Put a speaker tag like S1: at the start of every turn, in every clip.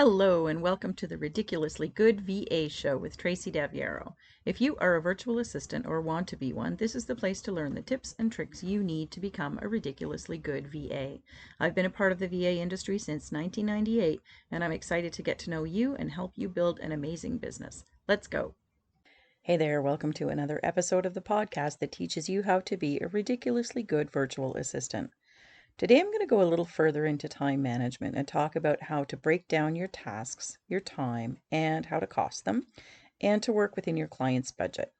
S1: Hello and welcome to the Ridiculously Good VA Show with Tracy Daviero. If you are a virtual assistant or want to be one, this is the place to learn the tips and tricks you need to become a ridiculously good VA. I've been a part of the VA industry since 1998, and I'm excited to get to know you and help you build an amazing business. Let's go. Hey there, welcome to another episode of the podcast that teaches you how to be a ridiculously good virtual assistant. Today I'm going to go a little further into time management and talk about how to break down your tasks, your time, and how to cost them, and to work within your client's budget.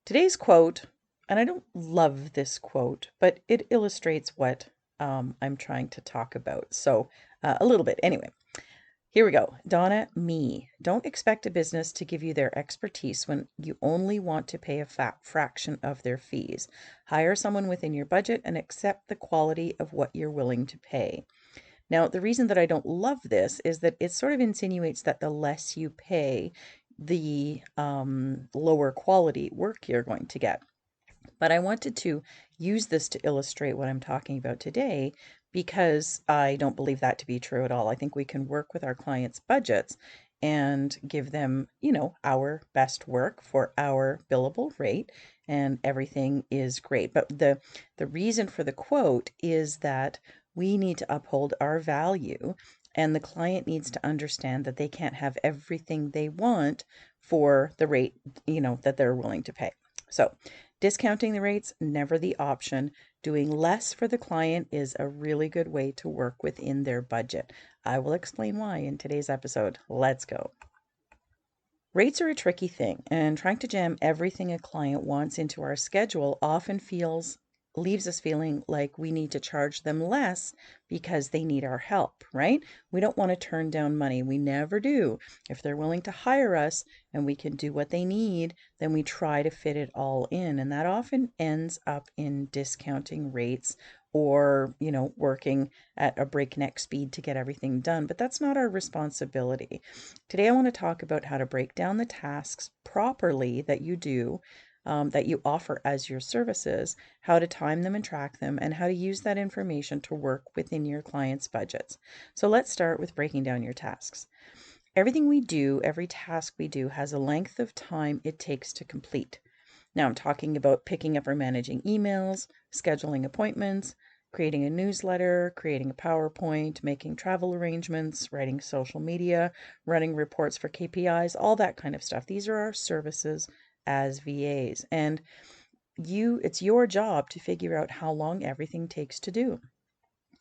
S1: Today's quote, and I don't love this quote, but it illustrates what I'm trying to talk about. So a little bit. Anyway, here we go. Donna Mee. Don't expect a business to give you their expertise when you only want to pay a fraction of their fees. Hire someone within your budget and accept the quality of what you're willing to pay. Now, the reason that I don't love this is that it sort of insinuates that the less you pay, the lower quality work you're going to get. But I wanted to use this to illustrate what I'm talking about today because I don't believe that to be true at all. I think we can work with our clients' budgets and give them, our best work for our billable rate, and everything is great. But the reason for the quote is that we need to uphold our value, and the client needs to understand that they can't have everything they want for the rate, that they're willing to pay. So discounting the rates, never the option. Doing less for the client is a really good way to work within their budget. I will explain why in today's episode. Let's go. Rates are a tricky thing, and trying to jam everything a client wants into our schedule often leaves us feeling like we need to charge them less because they need our help, right? We don't want to turn down money. We never do. If they're willing to hire us and we can do what they need, then we try to fit it all in. And that often ends up in discounting rates or, working at a breakneck speed to get everything done. But that's not our responsibility. Today, I want to talk about how to break down the tasks properly that you do, that you offer as your services, how to time them and track them, and how to use that information to work within your clients' budgets. So let's start with breaking down your tasks. Everything we do, every task we do, has a length of time it takes to complete. Now, I'm talking about picking up or managing emails, scheduling appointments, creating a newsletter, creating a PowerPoint, making travel arrangements, writing social media, running reports for KPIs, all that kind of stuff. These are our services as VAs, and it's your job to figure out how long everything takes to do.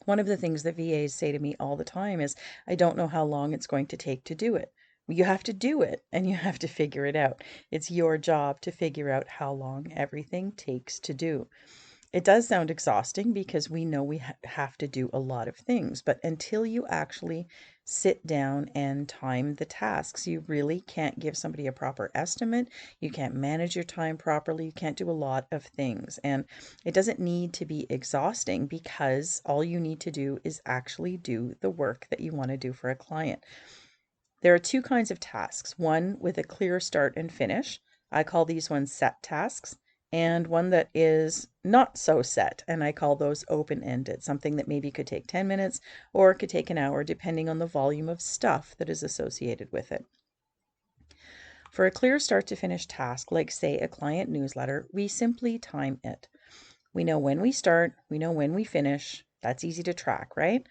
S1: One of the things that VAs say to me all the time is, I don't know how long it's going to take to do it. You have to do it and you have to figure it out. It's your job to figure out how long everything takes to do. It does sound exhausting because we know we have to do a lot of things, but until you actually sit down and time the tasks, you really can't give somebody a proper estimate. You can't manage your time properly. You can't do a lot of things. And it doesn't need to be exhausting because all you need to do is actually do the work that you want to do for a client. There are two kinds of tasks, one with a clear start and finish. I call these ones set tasks, and one that is not so set, and I call those open-ended, something that maybe could take 10 minutes or could take an hour depending on the volume of stuff that is associated with it. For a clear start to finish task, like say a client newsletter, we simply time it. We know when we start, we know when we finish. That's easy to track, right?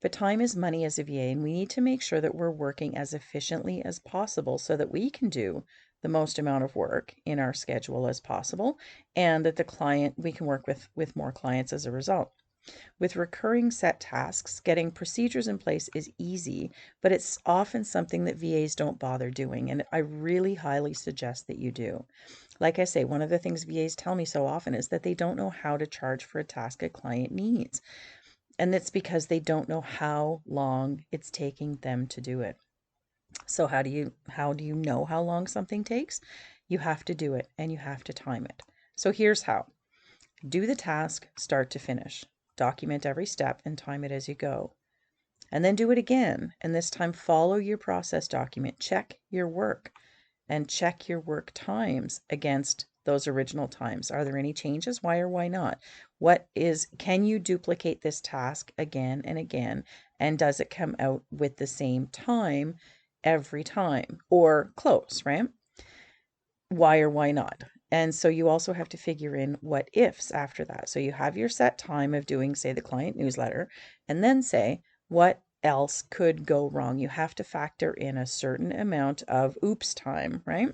S1: But time is money as a VA, and we need to make sure that we're working as efficiently as possible so that we can do the most amount of work in our schedule as possible, and that we can work with more clients as a result. With recurring set tasks, getting procedures in place is easy, but it's often something that VAs don't bother doing, and I really highly suggest that you do. Like I say, one of the things VAs tell me so often is that they don't know how to charge for a task a client needs. And it's because they don't know how long it's taking them to do it. So how do you know how long something takes? You have to do it and you have to time it. So here's how. Do the task start to finish. Document every step and time it as you go. And then do it again, and this time follow your process document. Check your work and check your work times against those original times? Are there any changes? Why or why not? Can you duplicate this task again and again? And does it come out with the same time every time or close, right? Why or why not? And so you also have to figure in what ifs after that. So you have your set time of doing, say, the client newsletter, and then say, what else could go wrong? You have to factor in a certain amount of oops time, right?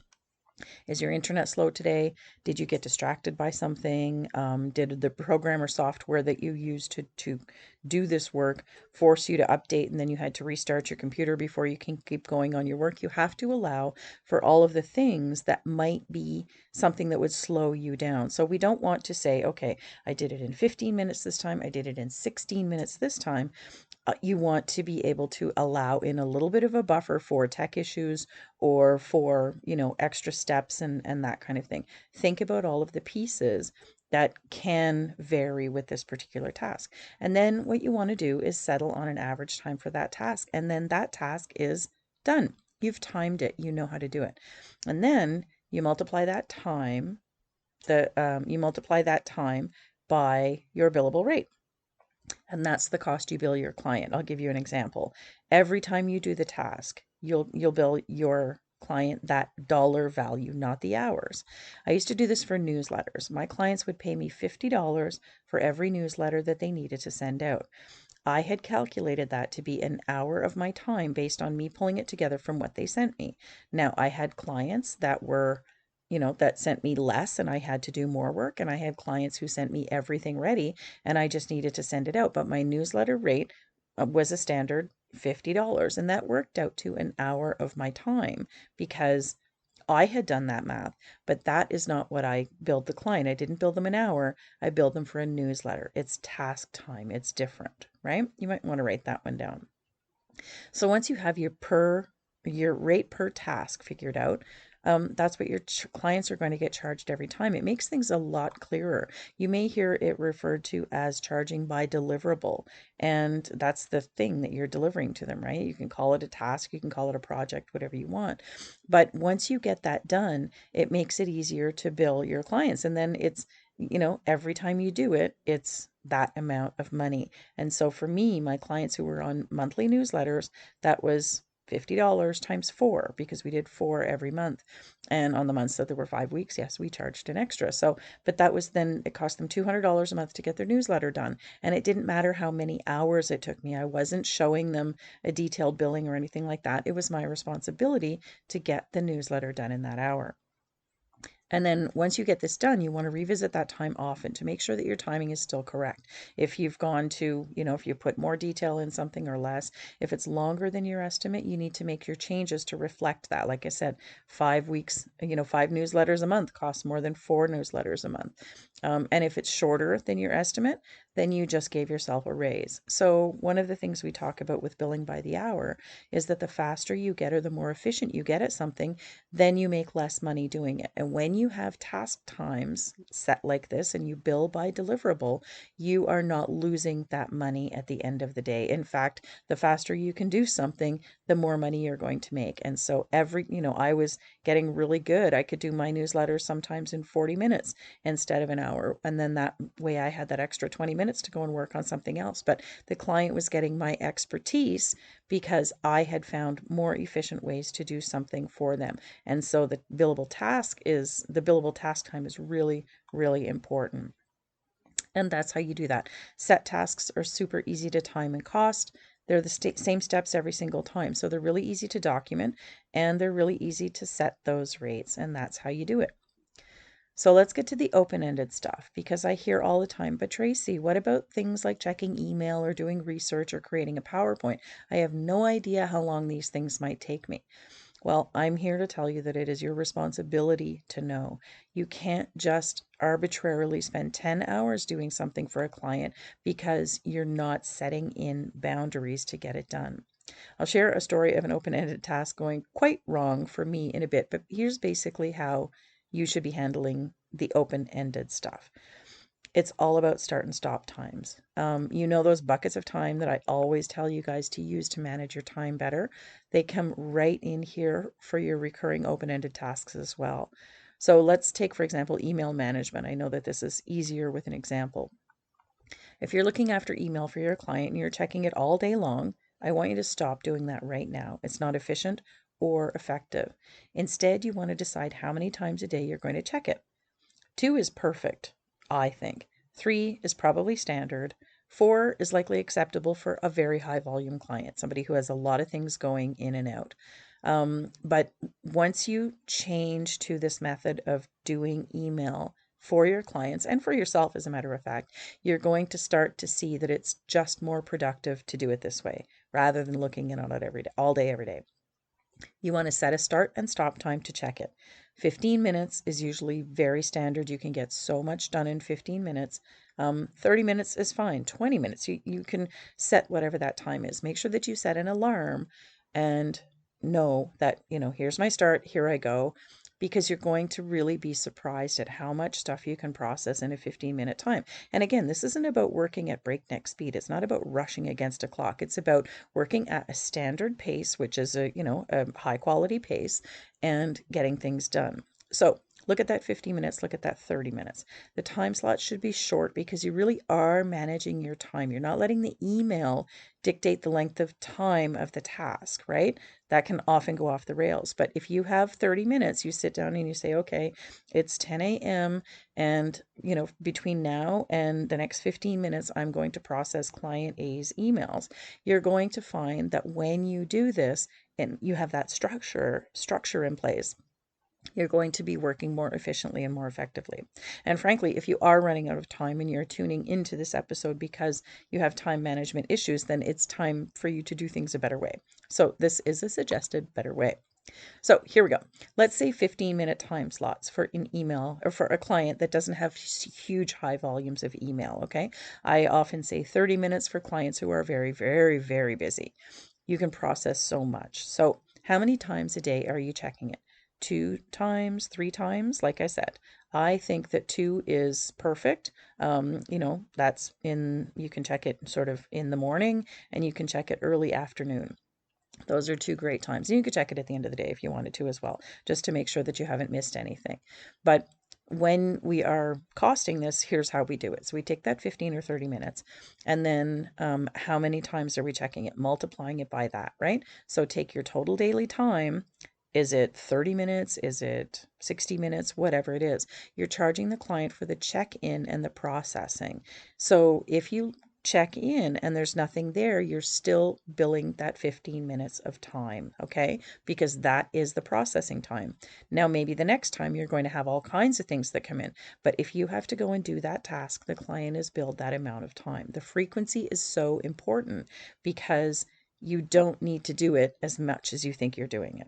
S1: Is your internet slow today? Did you get distracted by something? Did the program or software that you used to do this work force you to update and then you had to restart your computer before you can keep going on your work? You have to allow for all of the things that might be something that would slow you down. So we don't want to say, okay, I did it in 15 minutes this time, I did it in 16 minutes this time. You want to be able to allow in a little bit of a buffer for tech issues or for, extra steps and that kind of thing. Think about all of the pieces that can vary with this particular task. And then what you want to do is settle on an average time for that task. And then that task is done. You've timed it. You know how to do it. And then you multiply that time, by your billable rate. And that's the cost you bill your client. I'll give you an example. Every time you do the task, you'll bill your client that dollar value, not the hours. I used to do this for newsletters. My clients would pay me $50 for every newsletter that they needed to send out. I had calculated that to be an hour of my time based on me pulling it together from what they sent me. Now, I had clients that were, that sent me less and I had to do more work. And I had clients who sent me everything ready and I just needed to send it out. But my newsletter rate was a standard $50. And that worked out to an hour of my time because I had done that math, but that is not what I billed the client. I didn't bill them an hour. I billed them for a newsletter. It's task time. It's different, right? You might want to write that one down. So once you have your rate per task figured out, that's what your clients are going to get charged every time. It makes things a lot clearer. You may hear it referred to as charging by deliverable, and that's the thing that you're delivering to them, right? You can call it a task, you can call it a project, whatever you want. But once you get that done, it makes it easier to bill your clients. And then it's, every time you do it, it's that amount of money. And so for me, my clients who were on monthly newsletters, that was $50 times 4 because we did 4 every month. And on the months that there were 5 weeks, yes, we charged an extra. So, but that was then it cost them $200 a month to get their newsletter done. And it didn't matter how many hours it took me. I wasn't showing them a detailed billing or anything like that. It was my responsibility to get the newsletter done in that hour. And then once you get this done, you want to revisit that time often to make sure that your timing is still correct. If you've gone to, if you put more detail in something or less, if it's longer than your estimate, you need to make your changes to reflect that. Like I said, 5 weeks, 5 newsletters a month costs more than 4 newsletters a month. And if it's shorter than your estimate, then you just gave yourself a raise. So one of the things we talk about with billing by the hour is that the faster you get or the more efficient you get at something, then you make less money doing it. And when you have task times set like this and you bill by deliverable, you are not losing that money at the end of the day. In fact, the faster you can do something, the more money you're going to make. And so I was getting really good. I could do my newsletter sometimes in 40 minutes instead of an hour. And then that way I had that extra 20 minutes to go and work on something else. But the client was getting my expertise because I had found more efficient ways to do something for them. And so the billable task time is really, really important. And that's how you do that. Set tasks are super easy to time and cost. They're the same steps every single time. So they're really easy to document and they're really easy to set those rates. And that's how you do it. So let's get to the open-ended stuff because I hear all the time, but Tracy, what about things like checking email or doing research or creating a PowerPoint? I have no idea how long these things might take me. Well, I'm here to tell you that it is your responsibility to know. You can't just arbitrarily spend 10 hours doing something for a client because you're not setting in boundaries to get it done. I'll share a story of an open-ended task going quite wrong for me in a bit, but here's basically how you should be handling the open-ended stuff. It's all about start and stop times. Those buckets of time that I always tell you guys to use to manage your time better. They come right in here for your recurring open-ended tasks as well. So let's take, for example, email management. I know that this is easier with an example. If you're looking after email for your client and you're checking it all day long, I want you to stop doing that right now. It's not efficient or effective. Instead, you want to decide how many times a day you're going to check it. 2 is perfect, I think. 3 is probably standard. 4 is likely acceptable for a very high volume client, somebody who has a lot of things going in and out. But once you change to this method of doing email for your clients and for yourself, as a matter of fact, you're going to start to see that it's just more productive to do it this way rather than looking in on it every day, all day, every day. You want to set a start and stop time to check it. 15 minutes is usually very standard. You can get so much done in 15 minutes. 30 minutes is fine. 20 minutes, you can set whatever that time is. Make sure that you set an alarm and know that, here's my start, here I go, because you're going to really be surprised at how much stuff you can process in a 15-minute time. And again, this isn't about working at breakneck speed. It's not about rushing against a clock. It's about working at a standard pace, which is a high quality pace, and getting things done. So look at that 50 minutes, look at that 30 minutes. The time slot should be short because you really are managing your time. You're not letting the email dictate the length of time of the task, right? That can often go off the rails. But if you have 30 minutes, you sit down and you say, okay, it's 10 a.m. and, between now and the next 15 minutes, I'm going to process client A's emails. You're going to find that when you do this and you have that structure in place, you're going to be working more efficiently and more effectively. And frankly, if you are running out of time and you're tuning into this episode because you have time management issues, then it's time for you to do things a better way. So this is a suggested better way. So here we go. Let's say 15-minute time slots for an email or for a client that doesn't have huge high volumes of email, okay? I often say 30 minutes for clients who are very, very, very busy. You can process so much. So how many times a day are you checking it? 2 times, 3 times? Like I said, I think that 2 is perfect. You can check it sort of in the morning and you can check it early afternoon. Those are 2 great times. And you could check it at the end of the day if you wanted to as well, just to make sure that you haven't missed anything. But when we are costing this, here's how we do it. So we take that 15 or 30 minutes and then how many times are we checking it? Multiplying it by that, right? So take your total daily time. Is it 30 minutes? Is it 60 minutes? Whatever it is. You're charging the client for the check-in and the processing. So if you check in and there's nothing there, you're still billing that 15 minutes of time, okay? Because that is the processing time. Now, maybe the next time you're going to have all kinds of things that come in, but if you have to go and do that task, the client is billed that amount of time. The frequency is so important because you don't need to do it as much as you think you're doing it.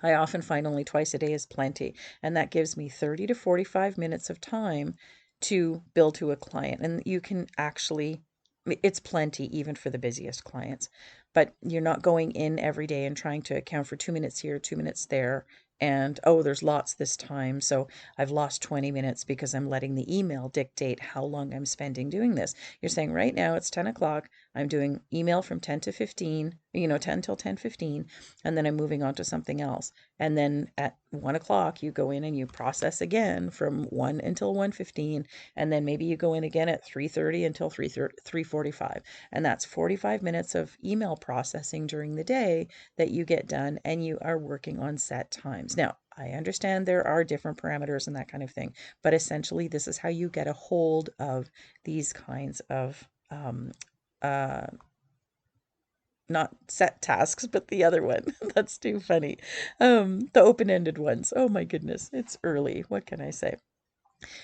S1: I often find only twice a day is plenty, and that gives me 30 to 45 minutes of time to bill to a client. And you can actually, it's plenty even for the busiest clients, but you're not going in every day and trying to account for 2 minutes here, 2 minutes there. And oh, there's lots this time, so I've lost 20 minutes because I'm letting the email dictate how long I'm spending doing this. You're saying right now it's 10 o'clock. I'm doing email from 10 to 15, 10 till 10:15, and then I'm moving on to something else. And then at 1 o'clock, you go in and you process again from 1 until 1:15, and then maybe you go in again at 3:30 until 3:45. And that's 45 minutes of email processing during the day that you get done, and you are working on set times. Now, I understand there are different parameters and that kind of thing, but essentially this is how you get a hold of these kinds of not set tasks, but the other one. That's too funny. The open-ended ones. Oh my goodness, it's early. What can I say?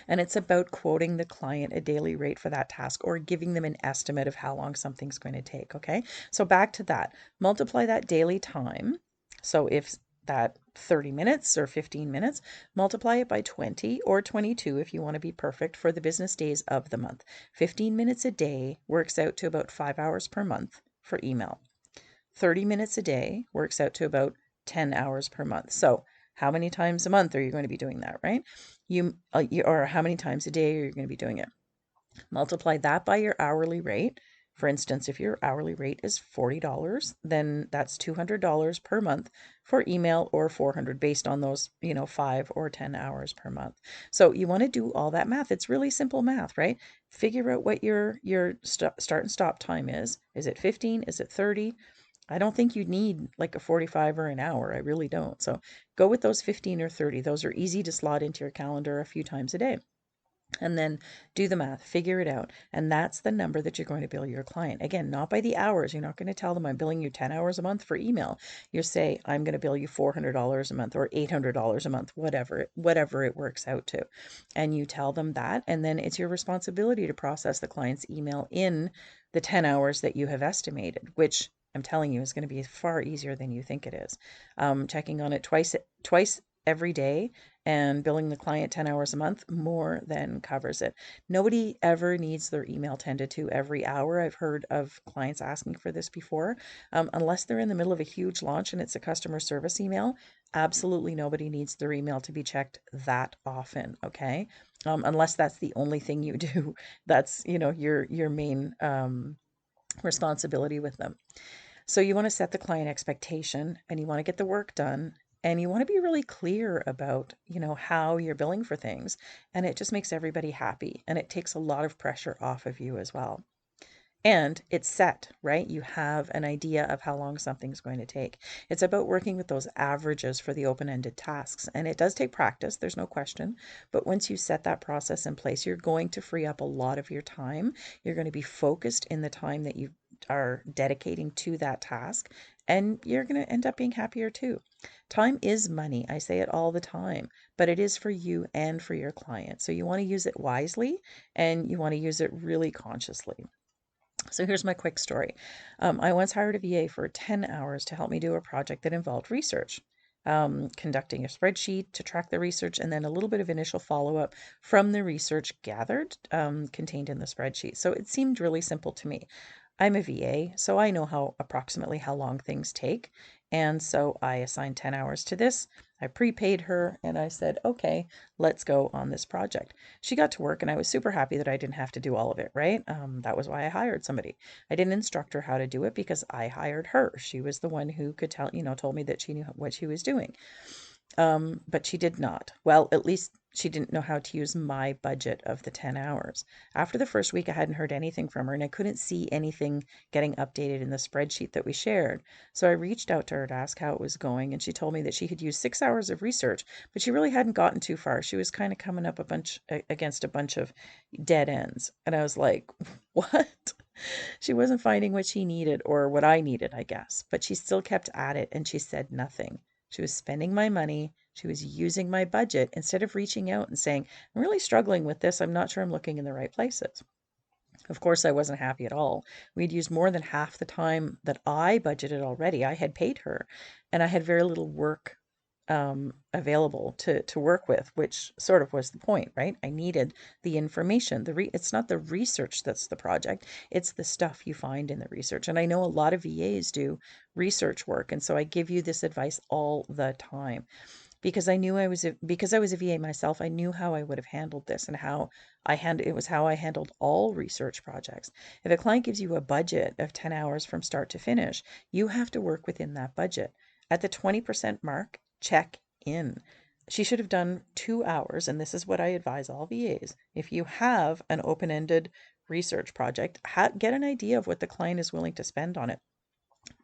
S1: And it's about quoting the client a daily rate for that task or giving them an estimate of how long something's going to take, okay? So back to that. Multiply that daily time. So if that 30 minutes or 15 minutes, multiply it by 20 or 22 if you want to be perfect for the business days of the month. 15 minutes a day works out to about 5 hours per month for email. 30 minutes a day works out to about 10 hours per month. So how many times a month are you going to be doing that, right? Or how many times a day are you going to be doing it? Multiply that by your hourly rate. For instance, if your hourly rate is $40, then that's $200 per month for email, or 400 based on those, 5 or 10 hours per month. So you want to do all that math. It's really simple math, right? Figure out what your start and stop time is. Is it 15? Is it 30? I don't think you need like a 45 or an hour. I really don't. So go with those 15 or 30. Those are easy to slot into your calendar a few times a day. And then do the math, figure it out. And that's the number that you're going to bill your client. Again, not by the hours. You're not going to tell them I'm billing you 10 hours a month for email. You say, I'm going to bill you $400 a month or $800 a month, whatever it works out to. And you tell them that. And then it's your responsibility to process the client's email in the 10 hours that you have estimated, which I'm telling you is going to be far easier than you think it is. Checking on it twice every day and billing the client 10 hours a month more than covers it. Nobody ever needs their email tended to every hour. I've heard of clients asking for this before. Unless they're in the middle of a huge launch and it's a customer service email, absolutely nobody needs their email to be checked that often, okay? Unless that's the only thing you do. That's, your main responsibility with them. So you want to set the client expectation and you want to get the work done, and you want to be really clear about, how you're billing for things, and it just makes everybody happy and it takes a lot of pressure off of you as well. And it's set, right? You have an idea of how long something's going to take. It's about working with those averages for the open-ended tasks. And it does take practice, there's no question. But once you set that process in place, you're going to free up a lot of your time. You're going to be focused in the time that you are dedicating to that task. And you're going to end up being happier too. Time is money. I say it all the time, but it is for you and for your client. So you want to use it wisely and you want to use it really consciously. So here's my quick story. I once hired a VA for 10 hours to help me do a project that involved research, conducting a spreadsheet to track the research, and then a little bit of initial follow up from the research gathered, contained in the spreadsheet. So it seemed really simple to me. I'm a VA, so I know approximately how long things take. And so I assigned 10 hours to this. I prepaid her and I said, okay, let's go on this project. She got to work and I was super happy that I didn't have to do all of it, right? That was why I hired somebody. I didn't instruct her how to do it because I hired her. She was the one who could told me that she knew what she was doing. But she did not. Well, at least she didn't know how to use my budget of the 10 hours. After the first week, I hadn't heard anything from her and I couldn't see anything getting updated in the spreadsheet that we shared. So I reached out to her to ask how it was going, and she told me that she had used 6 hours of research, but she really hadn't gotten too far. She was kind of coming up against a bunch of dead ends. And I was like, what? She wasn't finding what she needed or what I needed, I guess, but she still kept at it and she said nothing. She was spending my money. She was using my budget instead of reaching out and saying, I'm really struggling with this. I'm not sure I'm looking in the right places. Of course, I wasn't happy at all. We'd used more than half the time that I budgeted already. I had paid her, and I had very little work available to work with, which sort of was the point, right? I needed the information. It's not the research that's the project, it's the stuff you find in the research. And I know a lot of VAs do research work, and so I give you this advice all the time because because I was a VA myself. I knew how I would have handled this and it was how I handled all research projects. If a client gives you a budget of 10 hours from start to finish, you have to work within that budget. At the 20% mark, check in. She should have done 2 hours, and this is what I advise all VAs. If you have an open-ended research project, get an idea of what the client is willing to spend on it.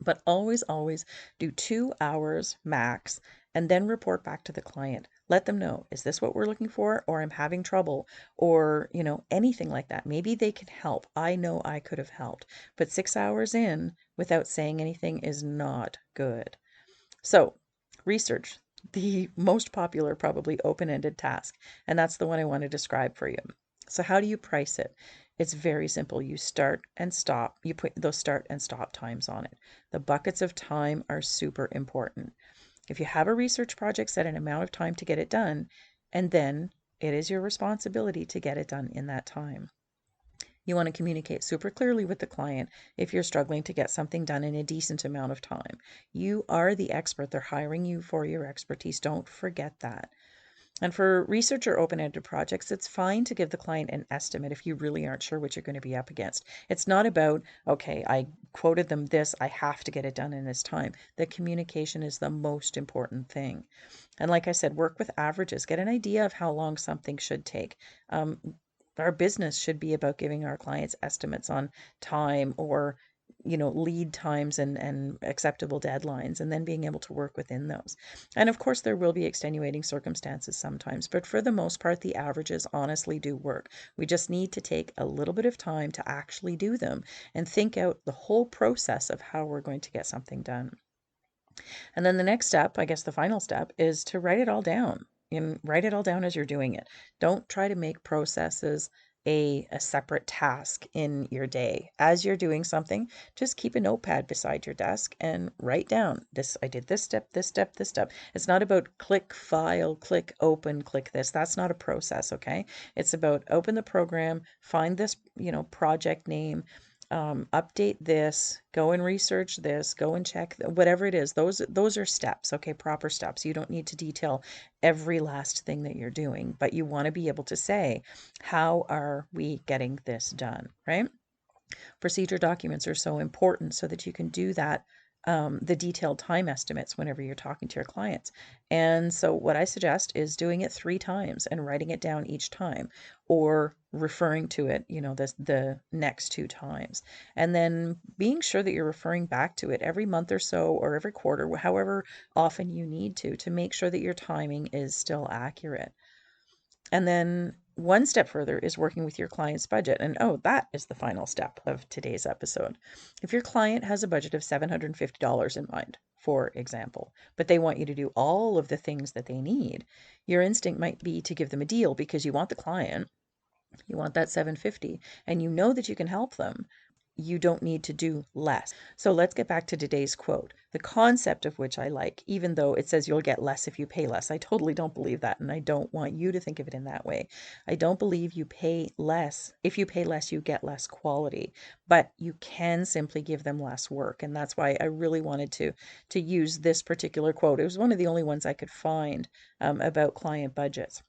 S1: But always, always do 2 hours max and then report back to the client. Let them know, is this what we're looking for? Or I'm having trouble, or, anything like that. Maybe they can help. I know I could have helped, but 6 hours in without saying anything is not good. So, research, the most popular, probably open-ended task, and that's the one I want to describe for you. So how do you price it? It's very simple. You start and stop. You put those start and stop times on it. The buckets of time are super important. If you have a research project, set an amount of time to get it done, and then it is your responsibility to get it done in that time. You want to communicate super clearly with the client if you're struggling to get something done in a decent amount of time. You are the expert. They're hiring you for your expertise. Don't forget that. And for research or open-ended projects, it's fine to give the client an estimate if you really aren't sure what you're going to be up against. It's not about, okay, I quoted them this, I have to get it done in this time. The communication is the most important thing. And like I said, work with averages, get an idea of how long something should take. Um, our business should be about giving our clients estimates on time or lead times and acceptable deadlines, and then being able to work within those. And of course there will be extenuating circumstances sometimes, but for the most part the averages honestly do work. We just need to take a little bit of time to actually do them and think out the whole process of how we're going to get something done. And then the next step, I guess the final step, is to write it all down. And write it all down as you're doing it. Don't try to make processes a separate task in your day. As you're doing something, just keep a notepad beside your desk and write down this. I did this step, this step, this step. It's not about click file, click open, click this. That's not a process, okay? It's about open the program, find this, project name, update this, go and research this, go and check whatever it is. Those are steps, okay, proper steps. You don't need to detail every last thing that you're doing, but you want to be able to say, how are we getting this done, right? Procedure documents are so important so that you can do that, the detailed time estimates whenever you're talking to your clients. And so what I suggest is doing it 3 times and writing it down each time, or referring to it, the next 2 times. And then being sure that you're referring back to it every month or so, or every quarter, however often you need to make sure that your timing is still accurate. And then one step further is working with your client's budget. And that is the final step of today's episode. If your client has a budget of $750 in mind, for example, but they want you to do all of the things that they need, your instinct might be to give them a deal because you want the client, you want that 750, and you know that you can help them. You don't need to do less. So let's get back to today's quote, the concept of which I like, even though it says you'll get less if you pay less. I totally don't believe that, and I don't want you to think of it in that way. I don't believe you pay less. If you pay less, you get less quality, but you can simply give them less work. And that's why I really wanted to use this particular quote. It was one of the only ones I could find about client budgets.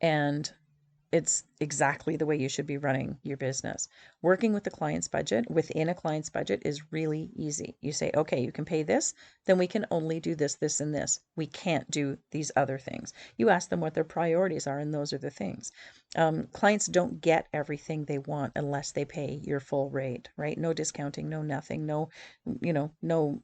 S1: And it's exactly the way you should be running your business. Working with the client's budget, within a client's budget, is really easy. You say, okay, you can pay this, then we can only do this, this, and this. We can't do these other things. You ask them what their priorities are, and those are the things. Clients don't get everything they want unless they pay your full rate, right? No discounting, no nothing, no, no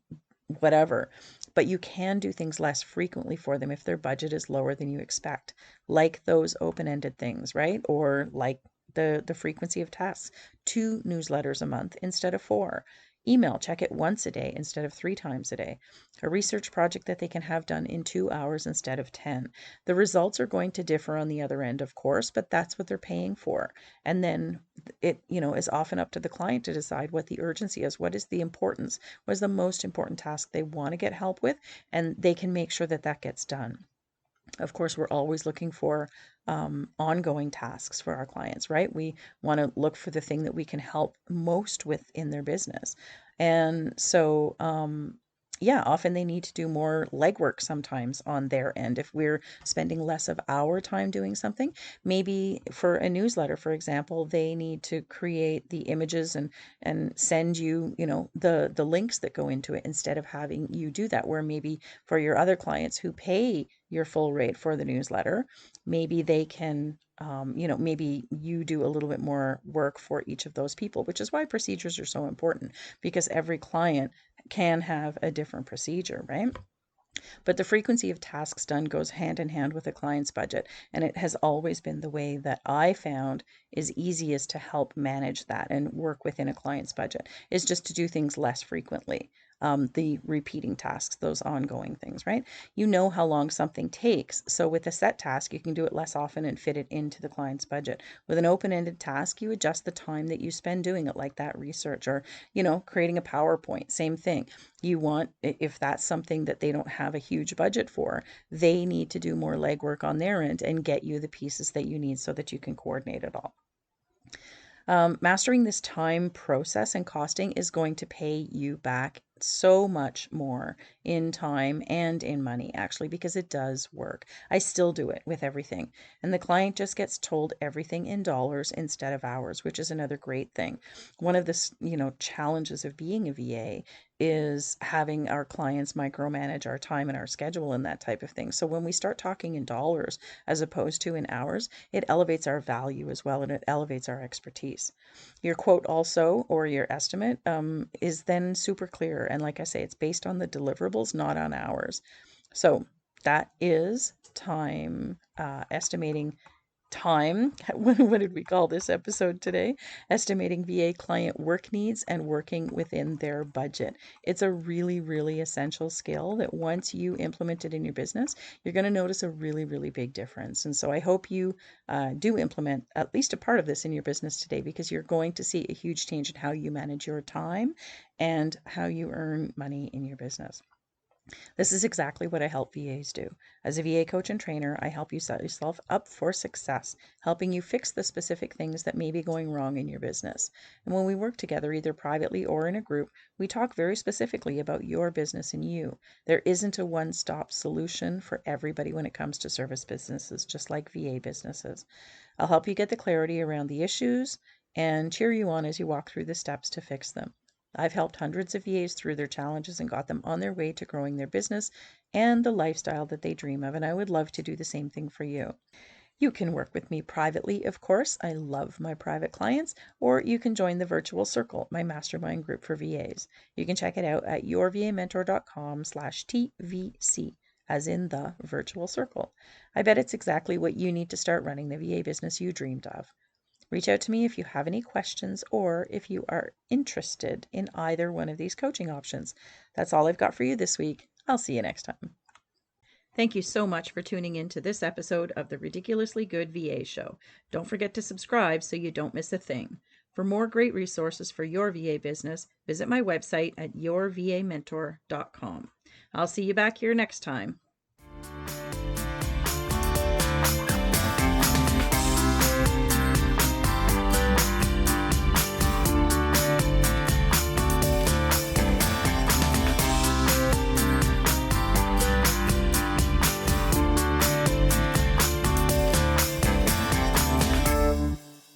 S1: whatever. But you can do things less frequently for them if their budget is lower than you expect, like those open-ended things, right? Or like the frequency of tasks, 2 newsletters a month instead of 4. Email, check it once a day instead of 3 times a day. A research project that they can have done in 2 hours instead of 10. The results are going to differ on the other end, of course, but that's what they're paying for. And then it, is often up to the client to decide what the urgency is, what is the importance, what is the most important task they want to get help with, and they can make sure that that gets done. Of course, we're always looking for ongoing tasks for our clients, right? We want to look for the thing that we can help most with in their business. And so, yeah, often they need to do more legwork sometimes on their end. If we're spending less of our time doing something, maybe for a newsletter, for example, they need to create the images and send you, the links that go into it instead of having you do that. Where maybe for your other clients who pay your full rate for the newsletter, maybe they can, maybe you do a little bit more work for each of those people, which is why procedures are so important, because every client can have a different procedure, right? But the frequency of tasks done goes hand in hand with a client's budget. And it has always been the way that I found is easiest to help manage that and work within a client's budget, is just to do things less frequently. The repeating tasks, those ongoing things, right? You know how long something takes. So with a set task, you can do it less often and fit it into the client's budget. With an open-ended task, you adjust the time that you spend doing it, like that research, or, creating a PowerPoint, same thing. You want, if that's something that they don't have a huge budget for, they need to do more legwork on their end and get you the pieces that you need so that you can coordinate it all. Mastering this time process and costing is going to pay you back so much more in time and in money, actually, because it does work. I still do it with everything. And the client just gets told everything in dollars instead of hours, which is another great thing. One of the, challenges of being a VA is having our clients micromanage our time and our schedule and that type of thing. So when we start talking in dollars as opposed to in hours, it elevates our value as well, and it elevates our expertise. Your quote also, or your estimate, is then super clear. And like I say, it's based on the deliverables, not on hours. So that is time, estimating time. What did we call this episode today? Estimating VA client work needs and working within their budget. It's a really, really essential skill that once you implement it in your business, you're going to notice a really, really big difference. And so I hope you do implement at least a part of this in your business today, because you're going to see a huge change in how you manage your time and how you earn money in your business. This is exactly what I help VAs do. As a VA coach and trainer, I help you set yourself up for success, helping you fix the specific things that may be going wrong in your business. And when we work together, either privately or in a group, we talk very specifically about your business and you. There isn't a one-stop solution for everybody when it comes to service businesses, just like VA businesses. I'll help you get the clarity around the issues and cheer you on as you walk through the steps to fix them. I've helped hundreds of VAs through their challenges and got them on their way to growing their business and the lifestyle that they dream of, and I would love to do the same thing for you. You can work with me privately, of course. I love my private clients, or you can join the Virtual Circle, my mastermind group for VAs. You can check it out at yourvamentor.com/TVC, as in the Virtual Circle. I bet it's exactly what you need to start running the VA business you dreamed of. Reach out to me if you have any questions or if you are interested in either one of these coaching options. That's all I've got for you this week. I'll see you next time. Thank you so much for tuning in to this episode of the Ridiculously Good VA Show. Don't forget to subscribe so you don't miss a thing. For more great resources for your VA business, visit my website at yourvamentor.com. I'll see you back here next time.